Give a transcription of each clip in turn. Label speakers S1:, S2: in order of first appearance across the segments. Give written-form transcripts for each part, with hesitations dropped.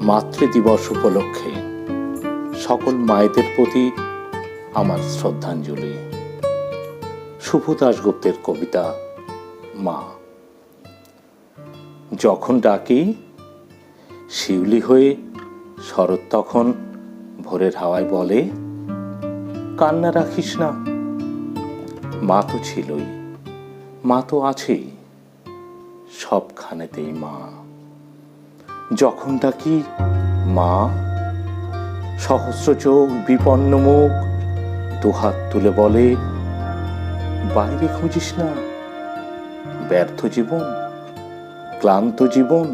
S1: মাতৃদিবস উপলক্ষে সকল মায়েদের প্রতি আমার শ্রদ্ধাঞ্জলি। শুভ দাশগুপ্তের কবিতা মা। যখন ডাকি শিউলি হয়ে শরৎ তখন ভোরের হাওয়ায় বলে, কান্না রাখিস না। মা তো ছিলই, মা তো আছেই, সবখানেতেই মা। যখন ডাকি মা, সহস্র চোখ বিপন্ন মুখ দুহাত তুলে বলে, বাইরে খুঁজিস না। ব্যর্থ জীবন, ক্লান্ত জীবন,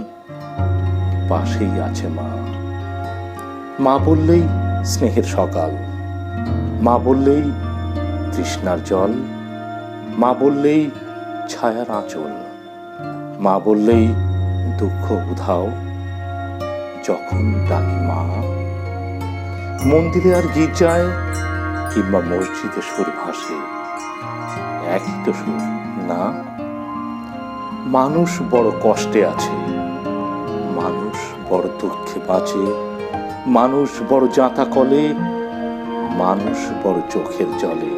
S1: পাশেই আছে মা। মা বললেই স্নেহের সকাল, মা বললেই তৃষ্ণার জল, মা বললেই ছায়ার আঁচল, মা বললেই দুঃখ উধাও। যখন ডাকি মা, মন্দিরে আর গির্জায় কিংবা মসজিদে সুর ভাসে, একই তো সুর না? মানুষ বড় কষ্টে আছে, মানুষ বড় দুঃখে বাঁচে, মানুষ বড় জাঁতা কলে, মানুষ বড় চোখের জলে।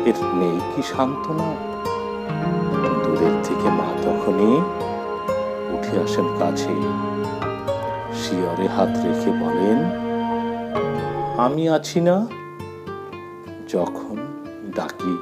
S1: এর নেই কি সান্ত্বনা? দূরের থেকে মা তখনই উঠে আসেন কাছে, শিয়রে হাত রেখে বলেন, আমি আছি না? যখন ডাকি